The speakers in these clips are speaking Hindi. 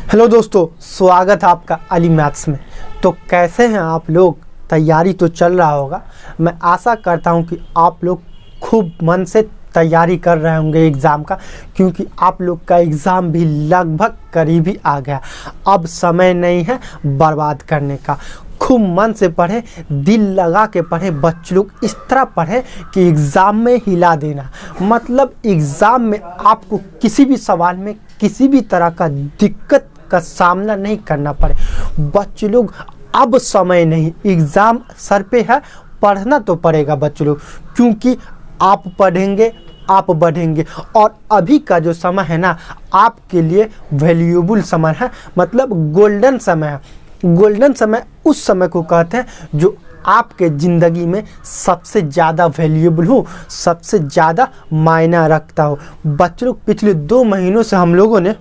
हेलो दोस्तों, स्वागत है आपका अली मैथ्स में। तो कैसे हैं आप लोग? तैयारी तो चल रहा होगा। मैं आशा करता हूं कि आप लोग खूब मन से तैयारी कर रहे होंगे एग्ज़ाम का, क्योंकि आप लोग का एग्ज़ाम भी लगभग करीब ही आ गया। अब समय नहीं है बर्बाद करने का। खूब मन से पढ़ें, दिल लगा के पढ़ें। बच्चे लोग इस तरह पढ़ें कि एग्ज़ाम में हिला देना, मतलब एग्ज़ाम में आपको किसी भी सवाल में किसी भी तरह का दिक्कत का सामना नहीं करना पड़े। बच्चे लोग अब समय नहीं, एग्ज़ाम सर पे है, पढ़ना तो पड़ेगा बच्चे लोग, क्योंकि आप पढ़ेंगे आप बढ़ेंगे। और अभी का जो समय है ना, आपके लिए वैल्यूएबल समय है, मतलब गोल्डन समय है। गोल्डन समय उस समय को कहते हैं जो आपके ज़िंदगी में सबसे ज़्यादा वैल्यूएबल हो, सबसे ज़्यादा मायना रखता हो। बच्चों लोग, पिछले 2 महीनों से हम लोगों ने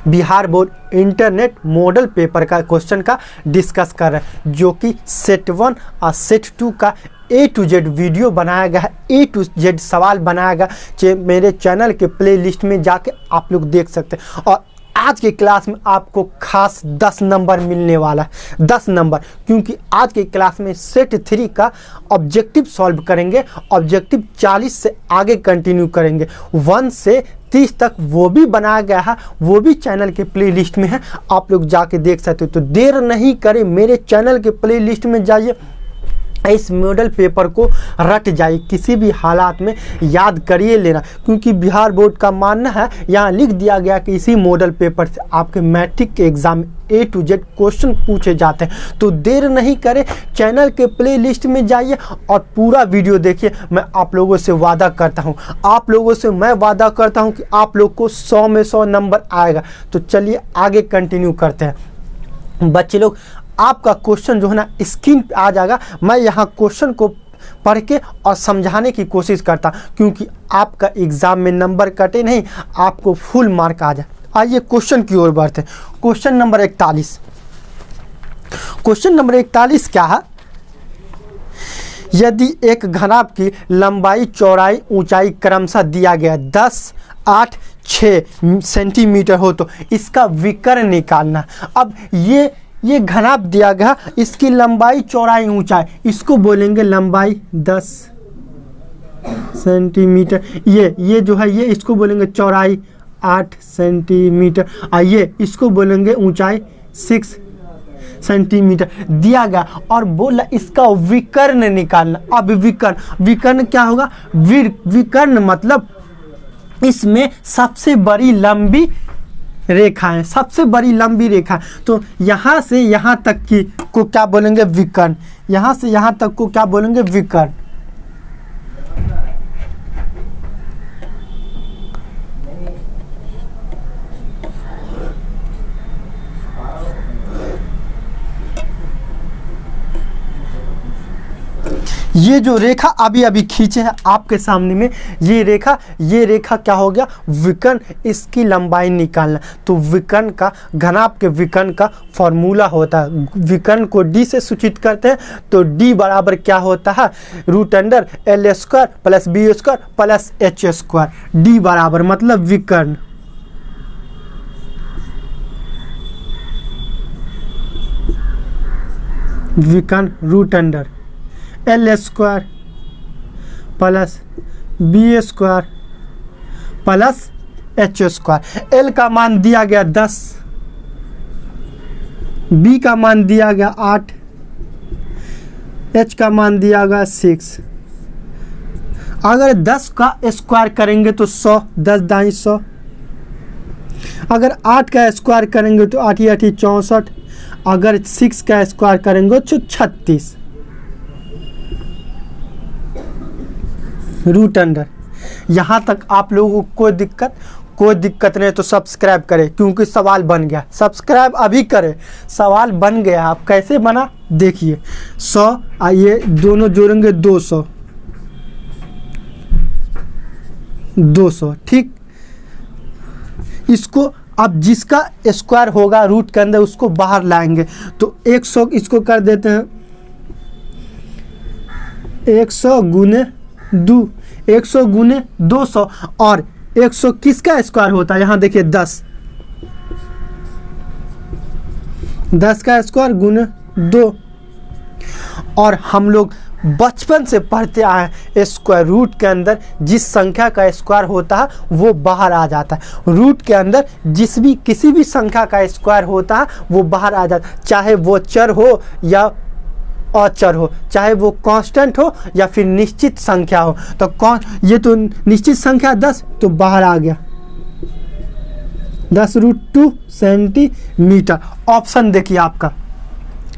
Bihar board internet model paper का क्वेश्चन का डिस्कस कर रहे हैं, जो कि सेट 1 और सेट 2 का A to Z वीडियो बनाया गया है, A to Z सवाल बनाया गया। मेरे चैनल के प्लेलिस्ट में जाके आप लोग देख सकते हैं। और आज के क्लास में आपको खास 10 नंबर मिलने वाला है, 10 नंबर, क्योंकि आज के क्लास में सेट 3 का ऑब्जेक्टिव सॉल्व करेंगे। ऑब्जेक्टिव 40 से आगे कंटिन्यू करेंगे, 1 से 30 तक वो भी बनाया गया है, वो भी चैनल के प्लेलिस्ट में है, आप लोग जाके देख सकते हो। तो देर नहीं करें, मेरे चैनल के प्लेलिस्ट में जाइए, इस मॉडल पेपर को रट जाइए, किसी भी हालात में याद करिए लेना, क्योंकि बिहार बोर्ड का मानना है, यहाँ लिख दिया गया कि इसी मॉडल पेपर से आपके मैट्रिक के एग्ज़ाम में A to Z क्वेश्चन पूछे जाते हैं। तो देर नहीं करें, चैनल के प्लेलिस्ट में जाइए और पूरा वीडियो देखिए। मैं आप लोगों से वादा करता हूँ, आप लोगों से मैं वादा करता हूँ कि आप लोग को 100 में 100 नंबर आएगा। तो चलिए आगे कंटिन्यू करते हैं। बच्चे लोग, आपका क्वेश्चन जो है ना स्क्रीन पे आ जाएगा। मैं यहाँ क्वेश्चन को पढ़ के और समझाने की कोशिश करता, क्योंकि आपका एग्ज़ाम में नंबर कटे नहीं, आपको फुल मार्क आ जाए। आइए क्वेश्चन की ओर बढ़ते हैं। Question number 41। क्वेश्चन नंबर 41 क्या है? यदि एक घनाभ की लंबाई, चौड़ाई, ऊंचाई क्रमशः दिया गया 10, 8, 6 सेंटीमीटर हो तो इसका विकर्ण निकालना। अब ये घनाभ दिया गया, इसकी लंबाई, चौड़ाई, ऊंचाई, इसको बोलेंगे लंबाई 10 सेंटीमीटर। ये जो है ये इसको बोलेंगे चौड़ाई 8 सेंटीमीटर, और ये इसको बोलेंगे ऊंचाई 6 सेंटीमीटर दिया गया। और बोला इसका विकर्ण निकालना। अब विकर्ण क्या होगा? विकर्ण मतलब इसमें सबसे बड़ी लंबी रेखा है, सबसे बड़ी लंबी रेखा। तो यहाँ से यहाँ तक की को क्या बोलेंगे? विकर्ण। यहाँ से यहाँ तक को क्या बोलेंगे? विकर्ण। ये जो रेखा अभी अभी खींचे है आपके सामने में, ये रेखा क्या हो गया? विकर्ण। इसकी लंबाई निकालना। तो विकर्ण का, घनाभ के विकर्ण का फॉर्मूला होता है, विकर्ण को D से सूचित करते हैं। तो D बराबर क्या होता है? √L² + B² + H²। D बराबर मतलब विकर्ण। विकर्ण √L² + B² + H²। L का मान दिया गया 10, B का मान दिया गया 8, H का मान दिया गया 6। अगर 10 का स्क्वायर करेंगे तो 100, 10 दाई 100। अगर 8 का स्क्वायर करेंगे तो 8 8 64। अगर 6 का स्क्वायर करेंगे तो 36। √। यहाँ तक आप लोगों को कोई दिक्कत नहीं तो सब्सक्राइब करें, क्योंकि सवाल बन गया। सब्सक्राइब अभी करें, सवाल बन गया। आप कैसे बना देखिए। 100 आइए दोनों जोड़ेंगे 200, 200, ठीक। इसको अब जिसका स्क्वायर होगा रूट के अंदर उसको बाहर लाएंगे। तो 100 इसको कर देते हैं 100 गुने 2, 100 गुने 200। और 100 किसका स्क्वायर होता है? यहाँ देखिए 10, 10 का स्क्वायर गुने 2। और हम लोग बचपन से पढ़ते आए हैं स्क्वायर रूट के अंदर जिस संख्या का स्क्वायर होता है वो बाहर आ जाता है। रूट के अंदर किसी भी संख्या का स्क्वायर होता है वो बाहर आ जाता है, चाहे वो चर हो या अचर हो, चाहे वो कांस्टेंट हो या फिर निश्चित संख्या हो। तो ये तो निश्चित संख्या 10 तो बाहर आ गया 10√2 सेंटीमीटर। ऑप्शन देखिए आपका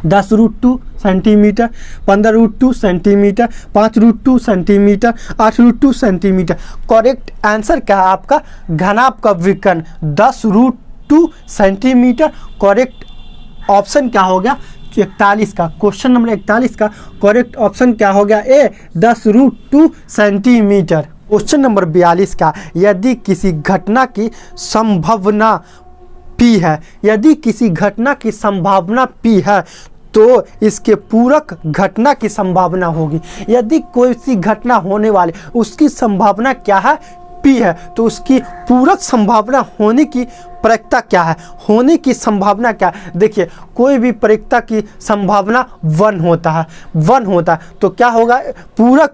10√2 centimetre, 15√2 centimetre, 5√2 centimetre, 8√2 centimetre. Correct answer क्या है आपका? घनाभ का विकर्ण 10√2 सेंटीमीटर। करेक्ट ऑप्शन क्या हो गया? 41 का, क्वेश्चन नंबर 41 का करेक्ट ऑप्शन क्या हो गया? ए 10√2 सेंटीमीटर। क्वेश्चन नंबर 42 का, यदि किसी घटना की संभावना P है, यदि किसी घटना की संभावना P है तो इसके पूरक घटना की संभावना होगी। यदि कोई सी घटना होने वाली उसकी संभावना क्या है? P है, तो उसकी पूरक संभावना होने की प्रायिकता क्या है? होने की संभावना क्या है? देखिए कोई भी प्रायिकता की संभावना 1 होता है, 1 होता है तो क्या होगा? पूरक,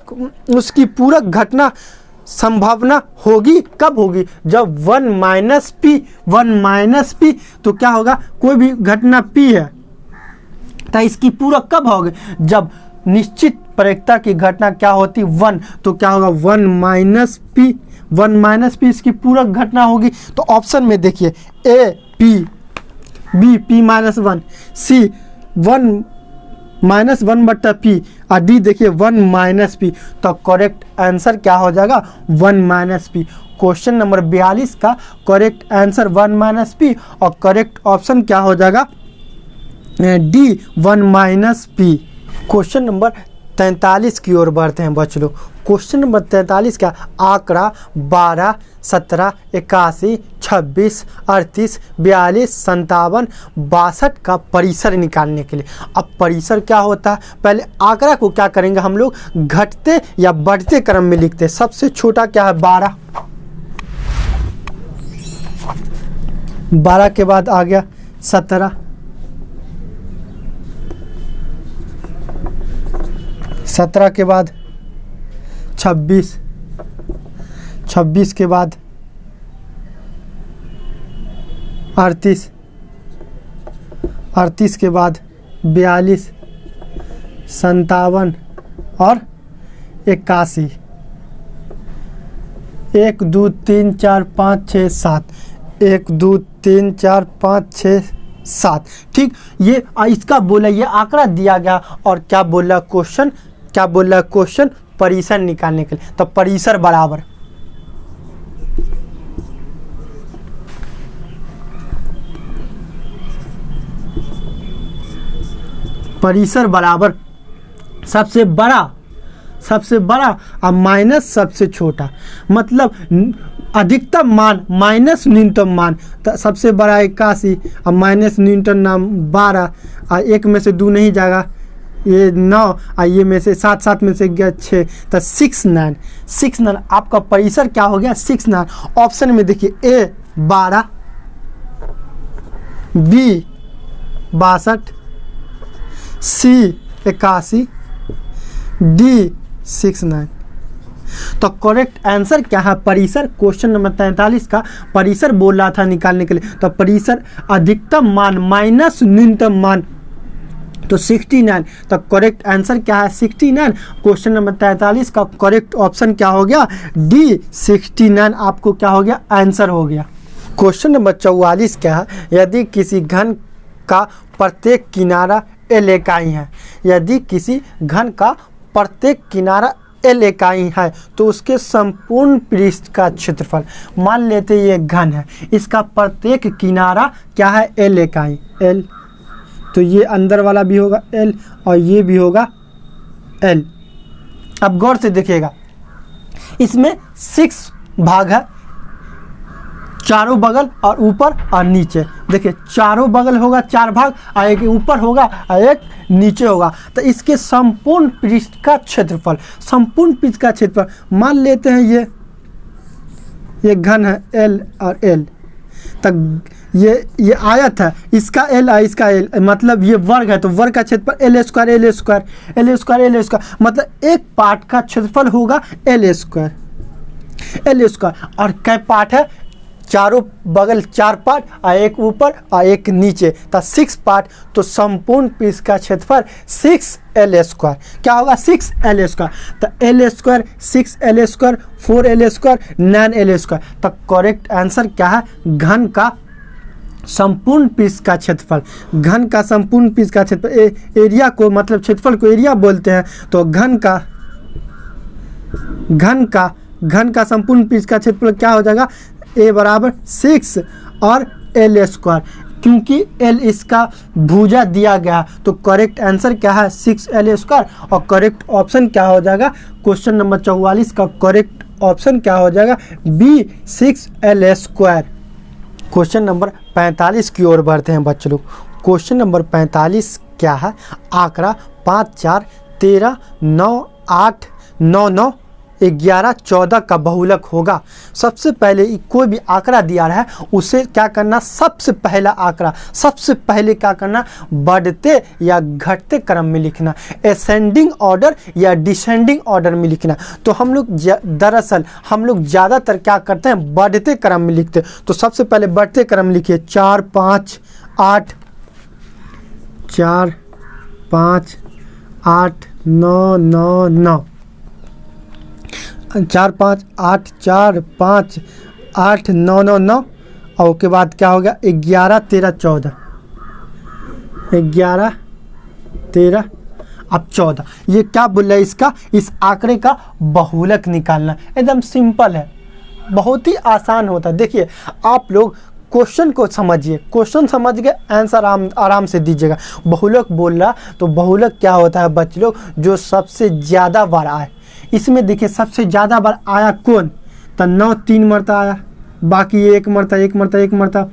उसकी पूरक घटना संभावना होगी कब होगी? जब 1 - P तो क्या होगा? कोई भी घटना P है तो इसकी पूरक कब होगी? जब निश्चित प्रायिकता की घटना क्या होती? 1, तो क्या होगा? 1 - P इसकी पूरक घटना होगी। तो ऑप्शन में देखिए A P, B P-1, C 1-1/P और डी देखिए 1 - P। तो करेक्ट आंसर क्या हो जाएगा? 1 - P। क्वेश्चन नंबर 42 का करेक्ट आंसर 1 - P और करेक्ट ऑप्शन क्या हो जाएगा? D 1 - P। क्वेश्चन नंबर 43 की ओर बढ़ते हैं बच्चों। क्वेश्चन नंबर 43 का आंकड़ा 12, 17, 81, 26, 38, 42, 57, 62 का परिसर निकालने के लिए। अब परिसर क्या होता है? पहले आंकड़ा को क्या करेंगे हम लोग? घटते या बढ़ते क्रम में लिखते हैं। सबसे छोटा क्या है? 12, 12 के बाद आ गया 17, 17 के बाद 26, 26 के बाद 38, 38 के बाद 42, 57 और 81। 1 2 3 4 5 6 7, 1 2 3 4 5 6 7। ठीक, ये इसका बोला, ये आंकड़ा दिया गया और क्या बोला क्वेश्चन? क्या बोला क्वेश्चन? परिसर निकालने के लिए। तो परिसर बराबर सबसे बड़ा और माइनस सबसे छोटा, मतलब अधिकतम मान माइनस न्यूनतम मान। तो सबसे बड़ा 81 और माइनस न्यूनतम नाम 12 और 1 में से 2 नहीं जाएगा, ये 9 और ये में से 7 में से गया 6, तो 69 आपका परिसर क्या हो गया? 69। ऑप्शन में देखिए A 12, B 62, C 81, D 69। तो करेक्ट आंसर क्या है? परिसर। क्वेश्चन नंबर 43 का परिसर बोल रहा था निकालने के लिए। तो परिसर अधिकतम मान माइनस न्यूनतम मान, तो 69। तो करेक्ट आंसर क्या है? 69। क्वेश्चन नंबर 43 का करेक्ट ऑप्शन क्या हो गया? डी 69 आपको क्या हो गया? आंसर हो गया। क्वेश्चन नंबर 44 क्या है? यदि किसी घन का प्रत्येक किनारा L इकाई है, यदि किसी घन का प्रत्येक किनारा L इकाई है तो उसके संपूर्ण पृष्ठ का क्षेत्रफल, मान लेते ये घन है, इसका प्रत्येक किनारा क्या है? L इकाई, L। तो ये अंदर वाला भी होगा L और ये भी होगा L। अब गौर से देखिएगा, इसमें 6 भाग है, चारों बगल और ऊपर और नीचे। देखिए चारों बगल होगा 4 भाग और एक ऊपर होगा और एक नीचे होगा। तो इसके संपूर्ण पृष्ठ का क्षेत्रफल, संपूर्ण पृष्ठ का क्षेत्रफल मान लेते हैं ये घन है L और L। तक ये आयत है, इसका एल है, इसका एल, मतलब ये वर्ग है, तो वर्ग का क्षेत्रफल L square L square L square L square, मतलब एक पार्ट का क्षेत्रफल होगा एल स्क्वायर एल स्क्वायर। और कै पार्ट है, चारों बगल 4 पार्ट और एक ऊपर और एक नीचे, तो 6 पार्ट। तो संपूर्ण पीस का क्षेत्रफल 6 एल स्क्वायर क्या होगा, 6 एल स्क्वायर। तो L square 6 L square 4 L square 9 L square. तो करेक्ट आंसर क्या है, घन का संपूर्ण पीस का क्षेत्रफल। घन का संपूर्ण पीस का क्षेत्रफल, एरिया को मतलब क्षेत्रफल को एरिया बोलते हैं। तो घन का संपूर्ण पीस का क्षेत्रफल क्या हो जाएगा, ए बराबर 6 और एल स्क्वायर, क्योंकि एल इसका भुजा दिया गया। तो करेक्ट आंसर क्या है, 6 एल स्क्वायर। और करेक्ट ऑप्शन क्या हो जाएगा, क्वेश्चन नंबर 44 का करेक्ट ऑप्शन क्या हो जाएगा, B 6 L square. Question number 45 की ओर बढ़ते हैं बच्चों लोग। क्वेश्चन नंबर 45 क्या है, आंकड़ा 5 4 13 9 8 9 9 11 14 का बहुलक होगा। सबसे पहले कोई भी आंकड़ा दिया रहा है उसे क्या करना, सबसे पहला आंकड़ा सबसे पहले क्या करना, बढ़ते या घटते क्रम में लिखना, असेंडिंग ऑर्डर या डिसेंडिंग ऑर्डर में लिखना। तो हम लोग दरअसल हम लोग ज़्यादातर क्या करते हैं, बढ़ते क्रम में लिखते हैं। तो सबसे पहले बढ़ते क्रम लिखिए, 4 5 8 4 5 8 9 9 9 4 5 8 4 5 8 9 9 9। और उसके बाद क्या हो गया, 11 13 14 11 13 अब 14। ये क्या बोल रहा है, इसका इस आंकड़े का बहुलक निकालना एकदम सिंपल है, बहुत ही आसान होता है। देखिए आप लोग क्वेश्चन को समझिए, क्वेश्चन समझ के आंसर आराम से दीजिएगा। बहुलक बोल रहा, तो बहुलक क्या होता है बच्चे लोग, जो सबसे ज़्यादा बार आए। इसमें देखिए सबसे ज़्यादा बार आया कौन, तो 9 3 मरता आया, बाकी ये एक मरता ये एक मरता, ये एक मरता,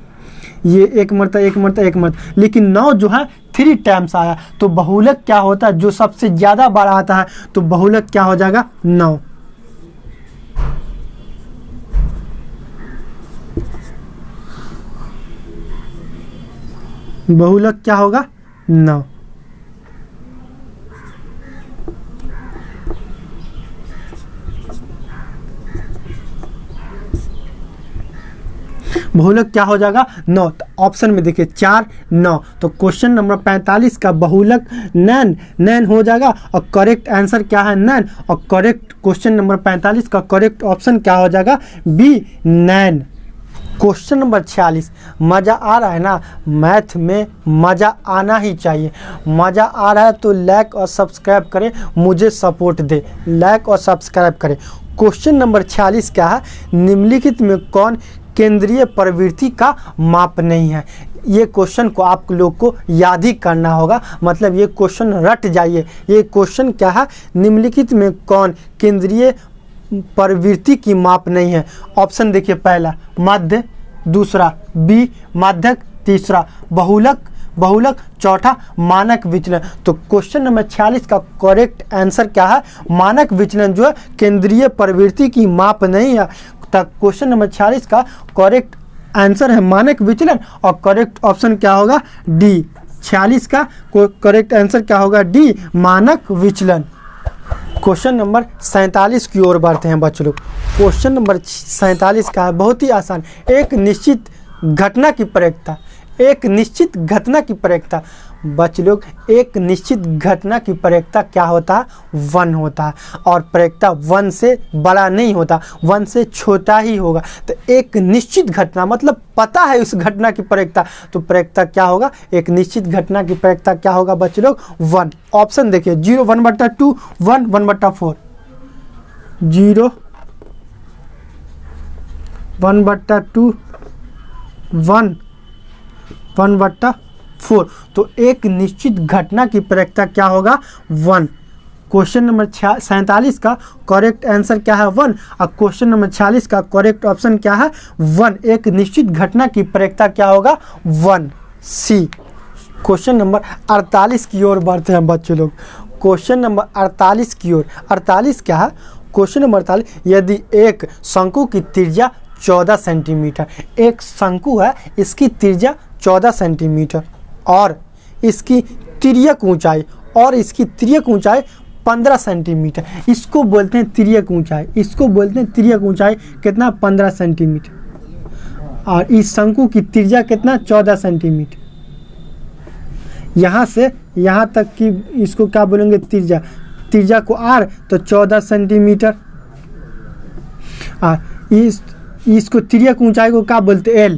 लेकिन 9 जो है 3 टाइम्स आया। तो बहुलक क्या होता है, जो सबसे ज़्यादा बार आता है, तो बहुलक क्या हो जाएगा, 9। बहुलक क्या होगा, 9। बहुलक क्या हो जाएगा, 9। तो ऑप्शन में देखिए 4 9। तो क्वेश्चन नंबर 45 का बहुलक 9 हो जाएगा। और करेक्ट आंसर क्या है, 9। और करेक्ट क्वेश्चन नंबर 45 का करेक्ट ऑप्शन क्या हो जाएगा, बी 9। क्वेश्चन नंबर 46, मज़ा आ रहा है ना, मैथ में मज़ा आना ही चाहिए। मज़ा आ रहा है तो लाइक और सब्सक्राइब करें, मुझे सपोर्ट दे, लाइक और सब्सक्राइब करें। क्वेश्चन नंबर 46 क्या है, निम्नलिखित में कौन केंद्रीय प्रवृत्ति का माप नहीं है। ये क्वेश्चन को आप लोग को याद ही करना होगा, मतलब ये क्वेश्चन रट जाइए। ये क्वेश्चन क्या है, निम्नलिखित में कौन केंद्रीय प्रवृत्ति की माप नहीं है। ऑप्शन देखिए, पहला मध्य, दूसरा बी मध्यक, तीसरा बहुलक, चौथा मानक विचलन। तो क्वेश्चन नंबर 46 का करेक्ट आंसर क्या है, मानक विचलन जो है केंद्रीय प्रवृत्ति की माप नहीं है। तक क्वेश्चन नंबर 46 का करेक्ट आंसर है मानक विचलन। और करेक्ट ऑप्शन क्या होगा, डी। 46 का करेक्ट आंसर क्या होगा, डी मानक विचलन। क्वेश्चन नंबर 47 की ओर बढ़ते हैं बच्चों लोग। क्वेश्चन नंबर 47 का है बहुत ही आसान, एक निश्चित घटना की प्रयोक्ता, एक निश्चित घटना की प्रयोक्ता। बच्चे लोग, एक निश्चित घटना की प्रयोक्ता क्या होता है, 1 होता है। और प्रयोक्ता 1 से बड़ा नहीं होता, 1 से छोटा ही होगा। तो एक निश्चित घटना मतलब पता है उस घटना की प्रयोक्ता, तो प्रयोक्ता क्या होगा, एक निश्चित घटना की प्रयोक्ता क्या होगा बच्चे लोग, 1। ऑप्शन देखिए, 0 1/2, 1 1/4, 0 1/2, 1 1/4। तो एक निश्चित घटना की प्रयोक्ता क्या होगा, 1। क्वेश्चन नंबर 47 का करेक्ट आंसर क्या है, 1। और क्वेश्चन नंबर 46 का करेक्ट ऑप्शन क्या है, 1। एक निश्चित घटना की प्रयोक्ता क्या होगा, 1, सी। क्वेश्चन नंबर 48 की ओर बढ़ते हैं बच्चों लोग। क्वेश्चन नंबर 48 की ओर, 48 क्या है, क्वेश्चन नंबर 48, यदि एक शंकु की त्रिज्या 14 सेंटीमीटर। एक शंकु है, इसकी त्रिज्या 14 सेंटीमीटर और इसकी तिर्यक ऊंचाई 15 सेंटीमीटर। इसको बोलते हैं तिर्यक ऊंचाई। कितना? 15 सेंटीमीटर। और इस शंकु की त्रिज्या कितना? 14 सेंटीमीटर। यहाँ से यहाँ तक की इसको क्या बोलेंगे? त्रिज्या को r, तो 14 सेंटीमीटर। इसको तिर्यक ऊंचाई को क्या बोलते? l।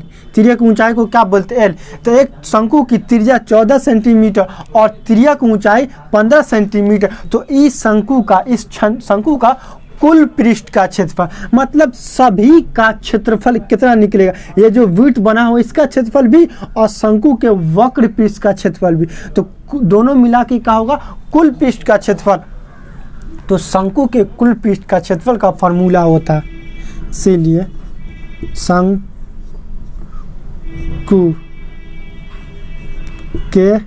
तो एक शंकु की त्रिज्या 14 सेंटीमीटर और तिर्यक ऊंचाई 15 सेंटीमीटर। तो इस शंकु का कुल पृष्ठ का क्षेत्रफल, मतलब सभी का क्षेत्रफल कितना निकलेगा? ये जो वृत्त बना हो इसका क्षेत्रफल भी और शंकु के वक्र पृष्ठ का क्षेत्रफल भी, तो दोनों मिला के क्या होगा? कुल पृष्ठ का क्षेत्रफल। तो शंकु के कुल पृष्ठ का क्षेत्रफल का फॉर्मूला होता है, इसीलिए शंकु के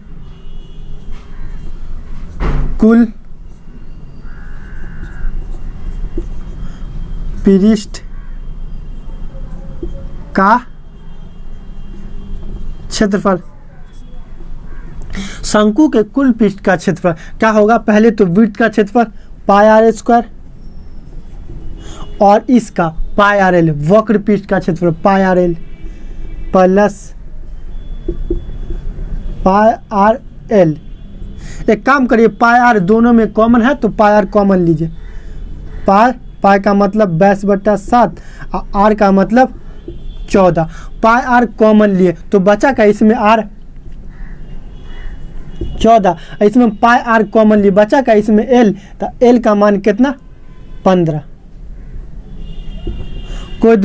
कुल पृष्ठ का क्षेत्रफल। शंकु के कुल पृष्ठ का क्षेत्रफल क्या होगा? पहले तो वृत्त का क्षेत्रफल पाई आर स्क्वायर और इसका पाई आर एल, वक्र पृष्ठ का क्षेत्रफल pi r l plus pi r l. एक काम करिए, पाई आर दोनों में कॉमन है तो पाई आर कॉमन लीजिए। पाई का मतलब 22/7 और आर का मतलब 14। पाई आर कॉमन लिए तो बचा का इसमें आर 14, इसमें पाई आर कॉमन लिए बचा का इसमें एल, तो एल का मान कितना? 15। कोई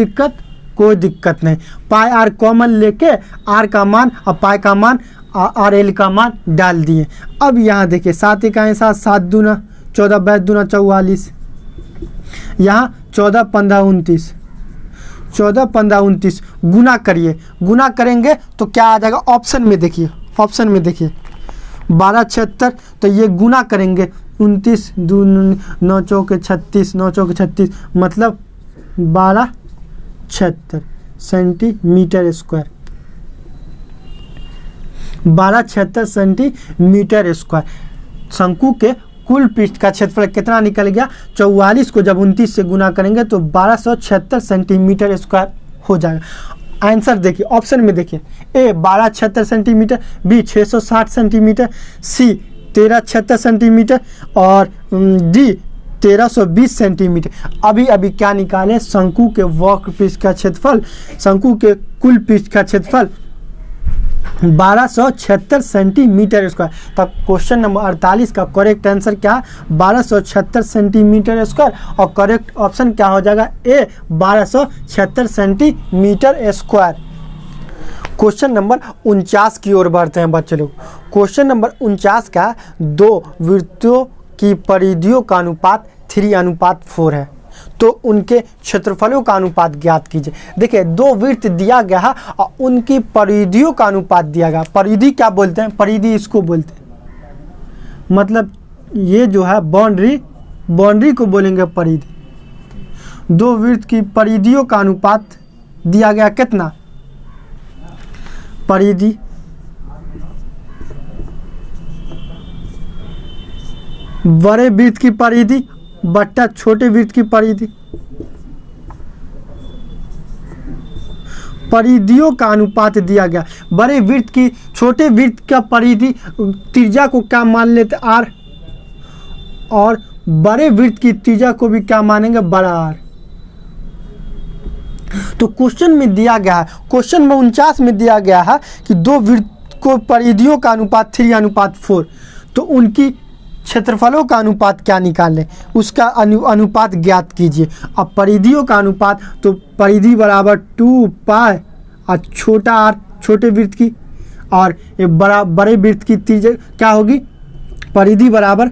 दिक्कत नहीं। पाई आर कॉमन लेके आर का मान और पाई का मान और एल का मान डाल दिए। अब यहाँ देखिए 7 इकाई 7, 7 दूना 14, 22 दूना 44, यहाँ 14 15 29, 14 15 29 गुना करिए। गुना करेंगे तो क्या आ जाएगा? ऑप्शन में देखिए 12 76, तो ये गुना करेंगे 29 2 9 चौके 36, 9 चौके 36, मतलब 12 76 सेंटीमीटर स्क्वायर। 12 76 centimetre square. शंकु के कुल पृष्ठ का क्षेत्रफल कितना निकल गया? 44 को जब 29 से गुना करेंगे तो 1276 सेंटीमीटर स्क्वायर हो जाएगा। आंसर देखिए, ऑप्शन में देखिए, ए 1276 सेंटीमीटर, बी 660 सेंटीमीटर, सी 1376 सेंटीमीटर और डी 1320 सेंटीमीटर। अभी क्या निकाले? शंकु के वक्र पृष्ठ का क्षेत्रफल, शंकु के कुल पृष्ठ का क्षेत्रफल 1276 सेंटीमीटर स्क्वायर। तब क्वेश्चन नंबर 48 का करेक्ट आंसर क्या है? 1276 सेंटीमीटर स्क्वायर। और करेक्ट ऑप्शन क्या हो जाएगा? ए 1276 सेंटीमीटर स्क्वायर। क्वेश्चन नंबर 49 की ओर बढ़ते हैं बच्चे लोग। क्वेश्चन नंबर 49 का दो वृत्तों की परिधियों का अनुपात 3:4 है, तो उनके क्षेत्रफलों का अनुपात ज्ञात कीजिए। देखिए दो वृत्त दिया गया है और उनकी परिधियों का अनुपात दिया गया। परिधि क्या बोलते हैं? परिधि इसको बोलते हैं, मतलब ये जो है बाउंड्री को बोलेंगे परिधि। दो वृत्त की परिधियों का अनुपात दिया गया कितना? परिधि बड़े वृत्त की परिधि बट्टा छोटे वृत्त की परिधि। परिधियों का अनुपात दिया गया। बड़े वृत्त की छोटे वृत्त का परिधि त्रिज्या को क्या मान लेते? आर, और बड़े वृत्त की त्रिज्या को भी क्या मानेंगे? बड़ा आर। तो क्वेश्चन में दिया गया है, क्वेश्चन में 49 में दिया गया है कि दो वृत्त को परिधियों का अनुपात 3:4, तो उनकी क्षेत्रफलों का अनुपात क्या निकालें? उसका अनुपात ज्ञात कीजिए। अब परिधियों का अनुपात, तो परिधि बराबर 2 पाई और छोटा आर छोटे वृत्त की, और ये बड़े वृत्त की त्रिज्या क्या होगी? परिधि बराबर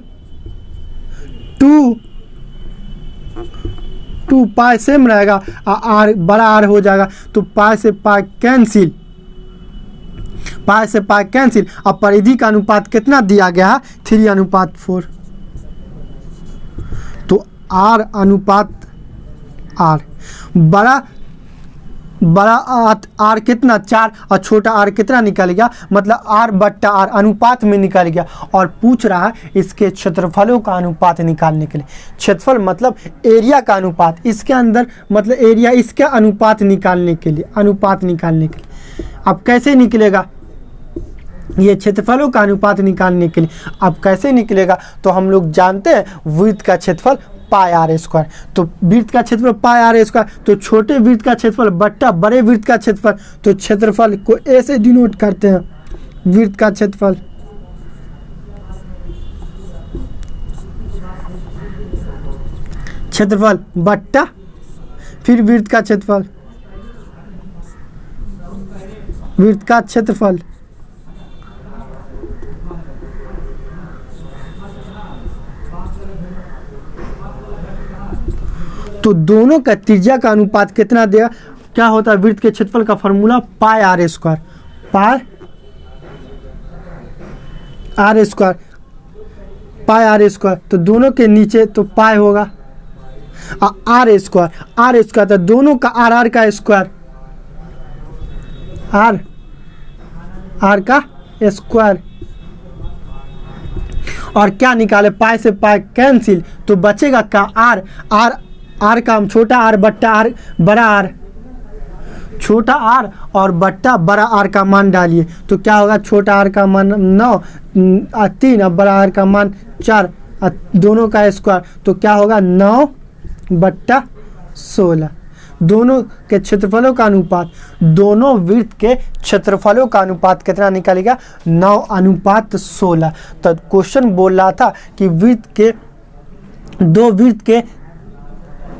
2 पाई सेम रहेगा, आर बड़ा आर हो जाएगा, तो पाई से पाई कैंसिल, पाई से पाई कैंसिल। अब परिधि का अनुपात कितना दिया गया है? 3:4। तो आर अनुपात आर, बड़ा बड़ा आर कितना 4 और छोटा आर कितना निकल गया, मतलब आर बट्टा आर अनुपात में निकल गया। और पूछ रहा है इसके क्षेत्रफलों का अनुपात निकालने के लिए। क्षेत्रफल मतलब एरिया का अनुपात, इसके अंदर मतलब एरिया, इसका अनुपात निकालने के लिए, अनुपात निकालने के लिए। अब कैसे निकलेगा ये क्षेत्रफलों का अनुपात निकालने के लिए? अब कैसे निकलेगा? तो हम लोग जानते हैं वृत्त का क्षेत्रफल पाई आर स्क्वायर। तो वृत्त का क्षेत्रफल पाई आर स्क्वायर, तो छोटे वृत्त का क्षेत्रफल बट्टा बड़े वृत्त का क्षेत्रफल। तो क्षेत्रफल को ए से डिनोट करते हैं, वृत्त का क्षेत्रफल। क्षेत्रफल बट्टा फिर वृत्त का क्षेत्रफल, वृत्त का क्षेत्रफल। तो दोनों का त्रिज्या का अनुपात कितना देगा? क्या होता है वृत्त के क्षेत्रफल का formula? Pi r square, pi r square, pi r square. तो दोनों के नीचे तो पाई होगा, आर स्क्वायर, आर स्क्वायर। तो दोनों का आर, आर का स्क्वायर, आर, आर का स्क्वायर। और क्या निकाले? पाई से पाई कैंसिल, तो बचेगा का आर, आर, आर का हम छोटा आर बट्टा आर बड़ा आर, छोटा आर और बट्टा बड़ा आर का मान डालिए। तो क्या होगा? छोटा आर का मान 9 3 और बड़ा आर का मान 4, दोनों का स्क्वायर। तो क्या होगा? 9 बट्टा 16। दोनों के क्षेत्रफलों का अनुपात, दोनों वृत्त के क्षेत्रफलों का अनुपात कितना निकलेगा? 9 अनुपात 16। तो क्वेश्चन बोल रहा था कि वृत्त के, दो वृत्त के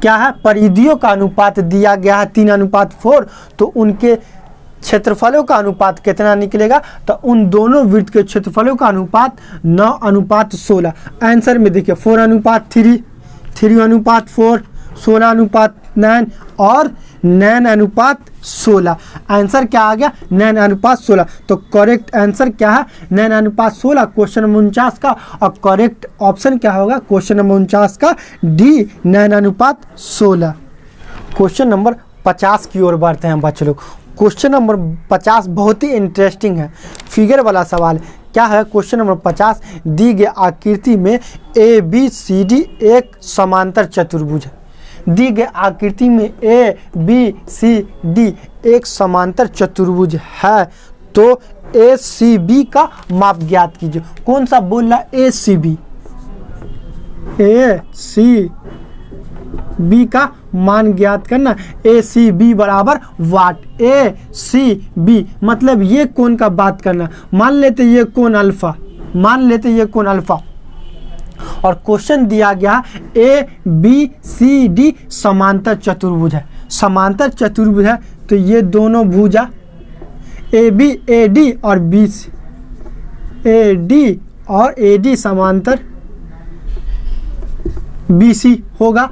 क्या है परिधियों का अनुपात दिया गया है 3 अनुपात 4। तो उनके क्षेत्रफलों का अनुपात कितना निकलेगा? तो उन दोनों वृत्त के क्षेत्रफलों का अनुपात 9 अनुपात 16। आंसर में देखिए 4 अनुपात 3, 3 अनुपात 4, 16 अनुपात 9 और 9 अनुपात 16। आंसर क्या आ गया? 9 अनुपात 16। तो करेक्ट आंसर क्या है? 9 अनुपात 16 क्वेश्चन नंबर 49 का। और करेक्ट ऑप्शन क्या होगा क्वेश्चन नंबर 49 का? डी, 9 अनुपात 16। क्वेश्चन नंबर 50 की ओर बढ़ते हैं बच्चे लोग। क्वेश्चन नंबर 50 बहुत ही इंटरेस्टिंग है, फिगर वाला सवाल। क्या है क्वेश्चन नंबर 50? दी गई आकृति में ए बी सी डी एक समांतर चतुर्भुज है। दी गई आकृति में ए बी सी डी एक समांतर चतुर्भुज है, तो ए सी बी का माप ज्ञात कीजिए। कौन सा बोल रहा? ए सी बी, ए सी बी का मान ज्ञात करना। ए सी बी बराबर वाट, ए सी बी मतलब ये कोण का बात करना। मान लेते ये कोण अल्फा, मान लेते ये कोण अल्फा। और क्वेश्चन दिया गया ए बी सी डी समांतर चतुर्भुज है। समांतर चतुर्भुज है तो ये दोनों भुजा ए बी ए डी और बी सी ए डी और ए डी समांतर बी सी होगा,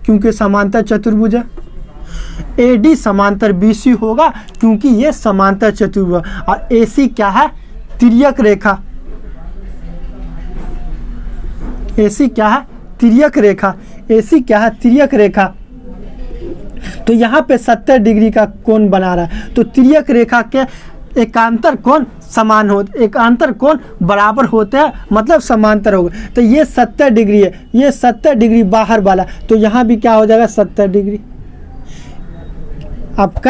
क्योंकि समांतर चतुर्भुज है। ए डी समांतर बी सी होगा क्योंकि ये समांतर चतुर्भुज। और ए सी क्या है? तिर्यक रेखा। AC क्या है? तिर्यक रेखा। AC क्या है? तिर्यक रेखा। तो यहाँ पे 70 डिग्री का कोण बना रहा है, तो तिर्यक रेखा के एकांतर कोण समान हो, एकांतर कोण बराबर होते हैं, मतलब समांतर होगा। तो ये 70 डिग्री है, ये 70 डिग्री बाहर वाला, तो यहाँ भी क्या हो जाएगा? 70 डिग्री। अब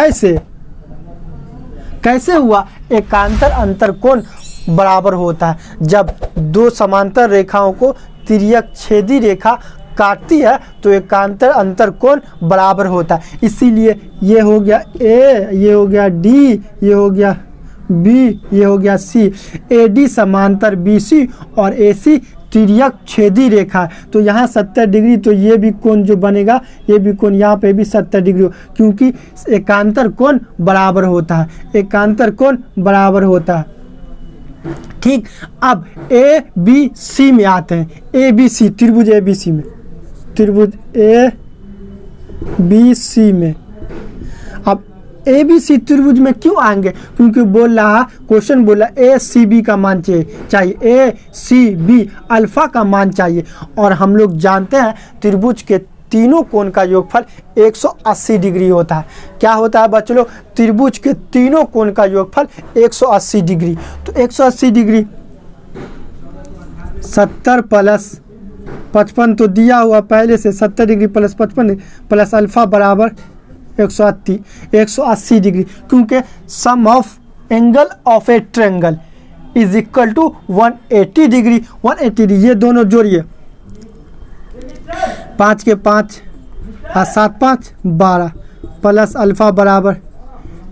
कैसे हुआ? एकांतर अंतर कोण बराबर होता है जब दो समांतर रेखाओं को तिर्यक छेदी रेखा काटती है, तो एकांतर अंतर कोण बराबर होता है। इसीलिए ये हो गया ए, ये हो गया डी, ये हो गया बी, ये हो गया सी। ए डी समांतर बी सी और ए सी तिर्यक छेदी रेखा है। तो यहाँ 70 डिग्री, तो ये भी कोण जो बनेगा, ये भी कोण यहाँ पे भी 70 डिग्री हो, क्योंकि एकांतर कोण बराबर होता है, एकांतर कोण बराबर होता है। ठीक, अब ए बी सी में आते हैं। ए बी सी त्रिभुज, ए बी सी में, त्रिभुज ए बी सी में। अब ए बी सी त्रिभुज में क्यों आएंगे? क्योंकि बोल रहा, क्वेश्चन बोला ए सी बी का मान चाहिए, ए सी बी अल्फा का मान चाहिए। और हम लोग जानते हैं त्रिभुज के तीनों कोण का योगफल 180 डिग्री होता है। क्या होता है बच्चों लोग? त्रिभुज के तीनों कोण का योगफल 180 डिग्री। तो 180 डिग्री 70 प्लस 55 तो दिया हुआ पहले से, 70 डिग्री प्लस 55 प्लस अल्फा बराबर 180 डिग्री, क्योंकि sum of angle of a triangle is equal to 180 degree. 180 degree ये दोनों जोड़िए, 5 के 5 और 7 5 12 प्लस अल्फा बराबर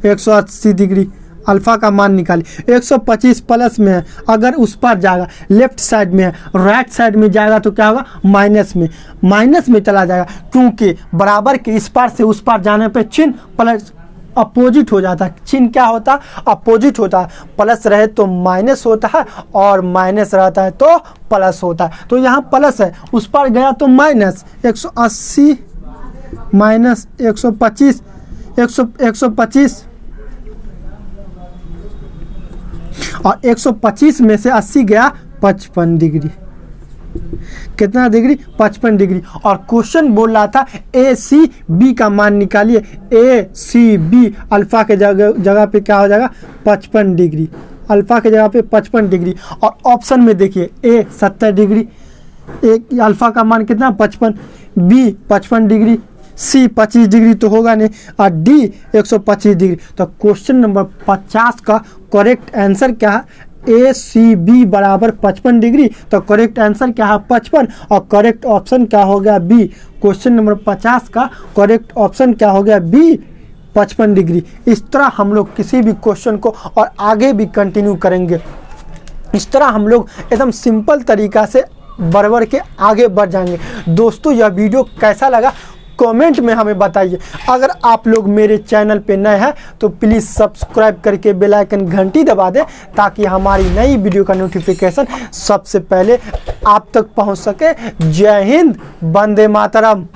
180 डिग्री। अल्फा का मान निकालिए। 125 प्लस में है, अगर उस पर जाएगा लेफ्ट साइड में है, राइट साइड में जाएगा तो क्या होगा? माइनस में चला जाएगा, क्योंकि बराबर के इस पार से उस पार जाने पे चिन्ह प्लस अपोजिट हो जाता है। चिन्ह क्या होता है? अपोजिट होता है। प्लस रहे तो माइनस होता है और माइनस रहता है तो प्लस होता है। तो यहाँ प्लस है, उस पर गया तो माइनस। 180 माइनस 125 125 और 125 में से 80 गया 55 डिग्री। कितना डिग्री? 55 डिग्री। और क्वेश्चन बोल रहा था ACB का मान निकालिए। ACB अल्फा के जगह पे क्या हो जाएगा? 55 डिग्री। अल्फा के जगह पे 55 डिग्री। और ऑप्शन में देखिए A 70 डिग्री, A अल्फा का मान कितना? 55, B 55 डिग्री, C 25 डिग्री तो होगा नहीं, और D 125 डिग्री। तो क्वेश्चन नंबर 50 का करेक्ट आंसर क्या है? ACB बराबर 55 डिग्री। तो करेक्ट आंसर क्या है? 55। और करेक्ट ऑप्शन क्या हो गया? B। क्वेश्चन नंबर 50 का करेक्ट ऑप्शन क्या हो गया? B 55 degree. इस तरह हम लोग किसी भी क्वेश्चन को और आगे भी कंटिन्यू करेंगे। इस तरह हम लोग एकदम सिंपल तरीका से बढ़ के आगे बढ़ जाएंगे। दोस्तों यह वीडियो कैसा लगा कमेंट में हमें बताइए। अगर आप लोग मेरे चैनल पे नए हैं तो प्लीज़ सब्सक्राइब करके बेल आइकन घंटी दबा दें, ताकि हमारी नई वीडियो का नोटिफिकेशन सबसे पहले आप तक पहुंच सके। जय हिंद, वंदे मातरम।